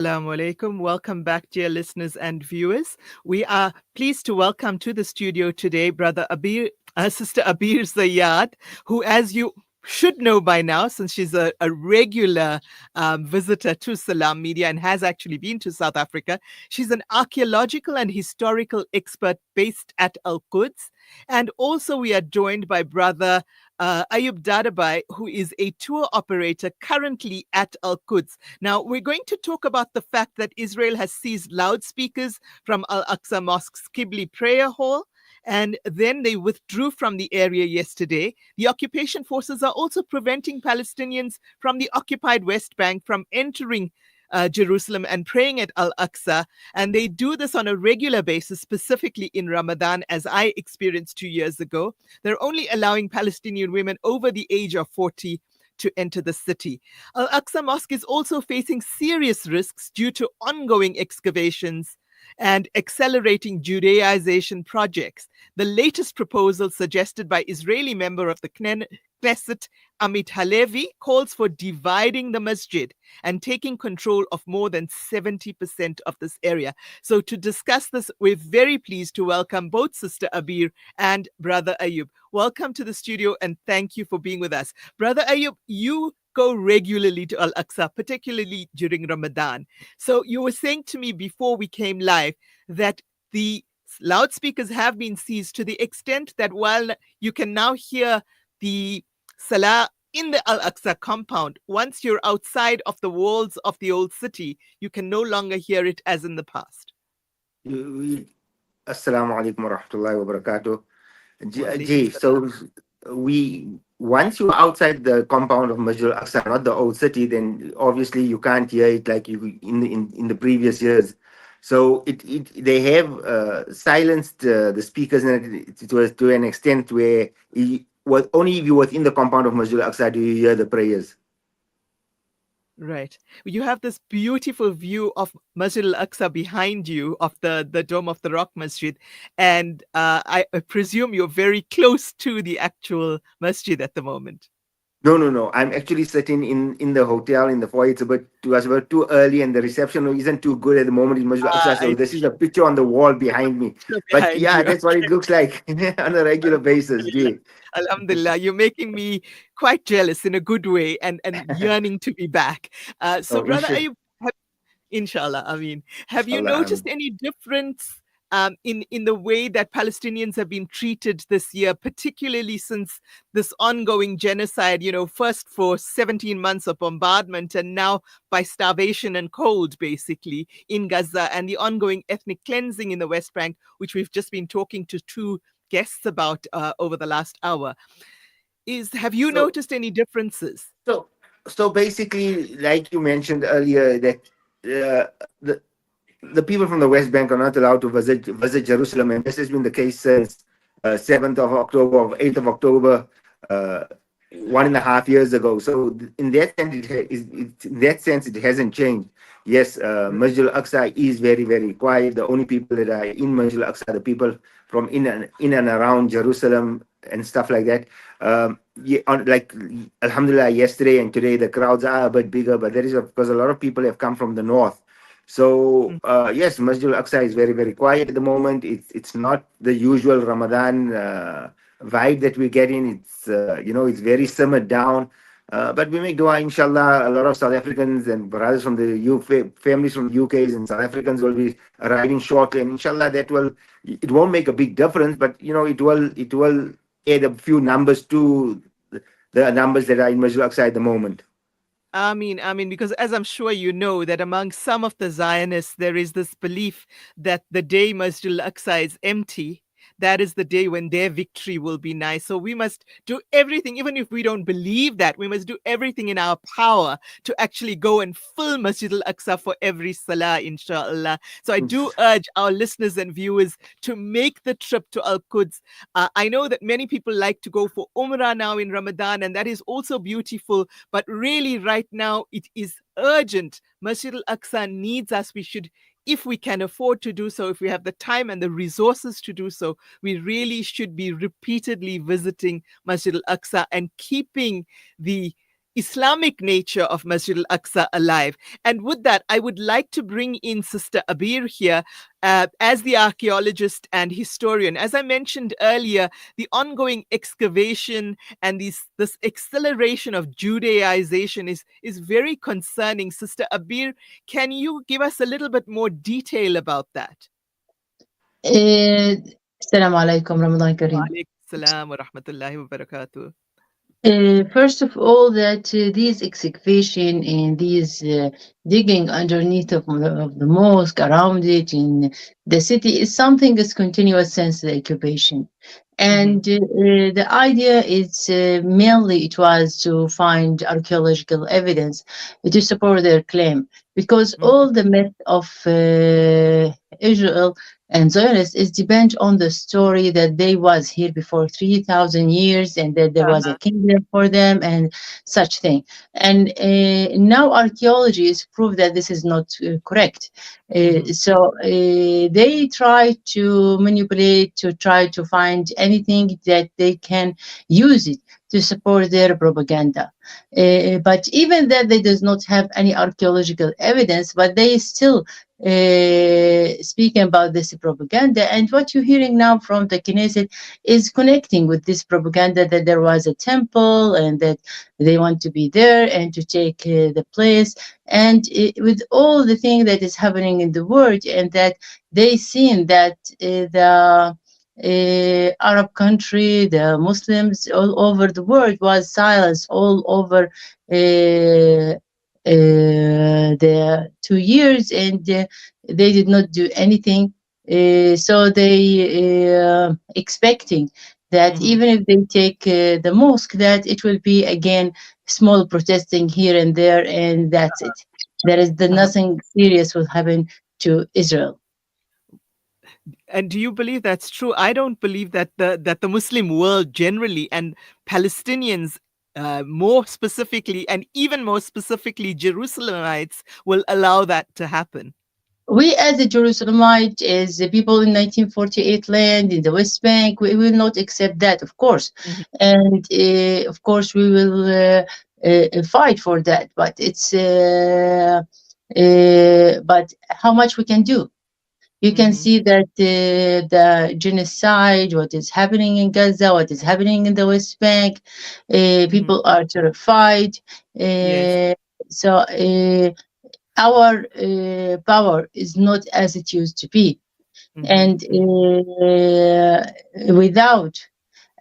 Assalamu alaikum. Welcome back, dear listeners and viewers. We are pleased to welcome to the studio today Sister Abeer Zayyad, who, as you should know by now, since she's a regular visitor to Salam Media and has actually been to South Africa, she's an archaeological and historical expert based at Al-Quds. And also we are joined by Brother Ayoob Dadabhay, who is a tour operator currently at Al-Quds. Now, we're going to talk about the fact that Israel has seized loudspeakers from Al-Aqsa Mosque's Qibli prayer hall, and then they withdrew from the area yesterday. The occupation forces are also preventing Palestinians from the occupied West Bank from entering Jerusalem and praying at Al-Aqsa. And they do this on a regular basis, specifically in Ramadan, as I experienced 2 years ago. They're only allowing Palestinian women over the age of 40 to enter the city. Al-Aqsa Mosque is also facing serious risks due to ongoing excavations and accelerating Judaization projects. The latest proposal suggested by Israeli member of the Knesset, Amit Halevi, calls for dividing the masjid and taking control of more than 70% of this area. So to discuss this, we're very pleased to welcome both Sister Abeer and Brother Ayoob. Welcome to the studio and thank you for being with us. Brother Ayoob, you go regularly to Al-Aqsa, particularly during Ramadan. So you were saying to me before we came live that the loudspeakers have been seized to the extent that while you can now hear the Salah in the Al-Aqsa compound, once you're outside of the walls of the old city, you can no longer hear it as in the past. Assalamu alaikum wa rahmatullahi wa barakatuh. So once you're outside the compound of Masjid Al-Aqsa, not the old city, then obviously you can't hear it like you in the previous years. So they have silenced the speakers, and it was to an extent where only if you were in the compound of Masjid Al-Aqsa do you hear the prayers. Right. You have this beautiful view of Masjid Al-Aqsa behind you, of the Dome of the Rock Masjid. And I presume you're very close to the actual masjid at the moment. No. I'm actually sitting in the hotel in the foyer. It was about too early, and the reception isn't too good at the moment in Masjid Al-Aqsa. So this is a picture on the wall behind me. But Behind yeah, you. that's what it looks like on a regular basis. Alhamdulillah. Alhamdulillah, you're making me quite jealous in a good way and yearning to be back. So, Oh, Brother Ayub, inshallah, I mean, have you inshallah. noticed any difference in the way that Palestinians have been treated this year, particularly since this ongoing genocide, first for 17 months of bombardment and now by starvation and cold, basically, in Gaza, and the ongoing ethnic cleansing in the West Bank, which we've just been talking to two guests about over the last hour. Have you noticed any differences? So basically, like you mentioned earlier, that the people from the West Bank are not allowed to visit Jerusalem, and this has been the case since 7th of October or 8th of October, 1.5 years ago. So in that sense, it hasn't changed. Yes, Masjid Al-Aqsa is very, very quiet. The only people that are in Masjid Al-Aqsa are the people from in and around Jerusalem and stuff like that. Like Alhamdulillah, yesterday and today the crowds are a bit bigger, but that is because a lot of people have come from the north. So yes, Masjid Al-Aqsa is very, very quiet at the moment. It's not the usual Ramadan vibe that we're getting. It's it's very simmered down. But we make dua, inshallah. A lot of South Africans and brothers from the families from the UKs and South Africans will be arriving shortly, and inshallah it won't make a big difference, but it will add a few numbers to the numbers that are in Masjid Al-Aqsa at the moment. I mean, because as I'm sure you know, that among some of the Zionists, there is this belief that the day Masjid Al-Aqsa is empty, that is the day when their victory will be nice. So we must do everything, even if we don't believe that, we must do everything in our power to actually go and fill Masjid Al-Aqsa for every Salah, inshallah. So I do urge our listeners and viewers to make the trip to Al-Quds. I know that many people like to go for Umrah now in Ramadan, and that is also beautiful. But really, right now, it is urgent. Masjid Al-Aqsa needs us. We should, if we can afford to do so, if we have the time and the resources to do so, we really should be repeatedly visiting Masjid Al-Aqsa and keeping the Islamic nature of Masjid al-Aqsa alive. And with that, I would like to bring in Sister Abeer here as the archaeologist and historian. As I mentioned earlier, the ongoing excavation and this acceleration of Judaization is very concerning. Sister Abeer, can you give us a little bit more detail about that? Assalamu alaikum, Ramadan Wa Kareem. alaikum salam wa rahmatullahi wa barakatuh. First of all, that these excavation and these digging underneath of the mosque around it in the city is something that's continuous since the occupation. And the idea is mainly it was to find archaeological evidence to support their claim, because all the myth of Israel and Zionists is depend on the story that they was here before 3,000 years and that there was a kingdom for them and such thing. And now archaeology is proof that this is not correct. So they try to manipulate, to try to find anything that they can use it to support their propaganda. But even that they does not have any archaeological evidence, but they still speaking about this propaganda. And what you're hearing now from the Knesset is connecting with this propaganda that there was a temple and that they want to be there and to take the place. And with all the thing that is happening in the world, and that they seen that the Arab country, the Muslims all over the world was silenced all over the 2 years, and they did not do anything. So they expecting that even if they take the mosque, that it will be again small protesting here and there, and that's it. There is nothing serious will happen to Israel. And do you believe that's true? I don't believe that the Muslim world generally and Palestinians more specifically, and even more specifically Jerusalemites, will allow that to happen. We as a Jerusalemite, as the people in 1948 land in the West Bank, we will not accept that, of course. And of course we will fight for that, but it's but how much we can do? You can see that the genocide, what is happening in Gaza, what is happening in the West Bank, people are terrified. So our power is not as it used to be. And without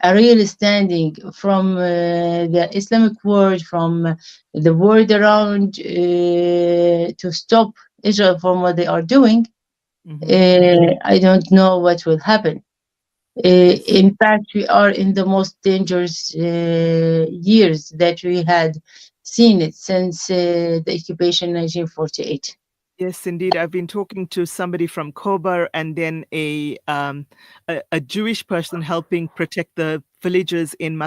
a real standing from the Islamic world, from the world around to stop Israel from what they are doing, I don't know what will happen. In fact, we are in the most dangerous years that we had seen it since the occupation in 1948. Yes, indeed. I've been talking to somebody from Khobar, and then a Jewish person helping protect the villagers in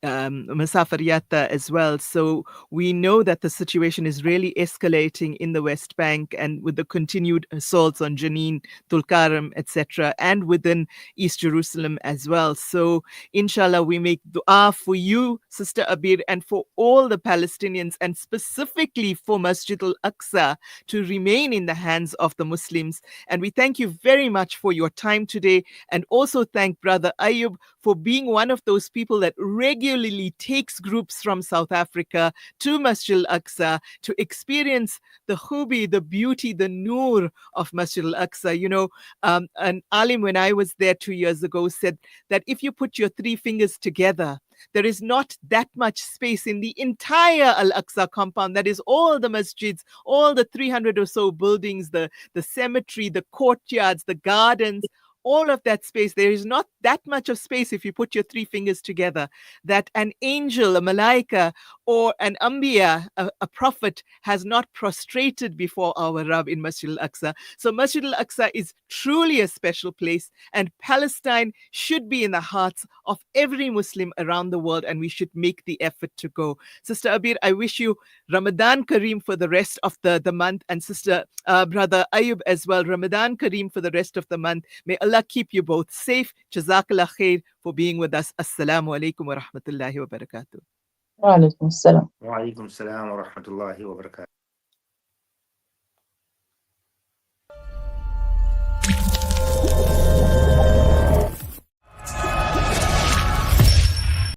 Masafariyata as well. So we know that the situation is really escalating in the West Bank, and with the continued assaults on Jenin, Tulkarm, etc., and within East Jerusalem as well. So inshallah, we make dua for you, Sister Abeer, and for all the Palestinians, and specifically for Masjid al-Aqsa to remain in the hands of the Muslims. And we thank you very much for your time today, and also thank Brother Ayoob for being one of those people that regularly takes groups from South Africa to Masjid al-Aqsa to experience the hubi, the beauty, the noor of Masjid al-Aqsa. You know, an alim, when I was there 2 years ago, said that if you put your three fingers together, there is not that much space in the entire Al-Aqsa compound. That is all the masjids, all the 300 or so buildings, the cemetery, the courtyards, the gardens, all of that space. There is not that much of space if you put your three fingers together, that an angel, a malaika, or an anbiya, a prophet, has not prostrated before our Rabb in Masjid al-Aqsa. So Masjid al-Aqsa is truly a special place, and Palestine should be in the hearts of every Muslim around the world, and we should make the effort to go. Sister Abeer, I wish you Ramadan Kareem for the rest of the month, and Sister Brother Ayoob as well, Ramadan Kareem for the rest of the month. May Allah keep you both safe. Jazakallah khair for being with us. Assalamu alaikum wa rahmatullahi wa barakatuh. Wa alaikum assalam. Wa alaikum salam wa rahmatullahi wa barakatuh.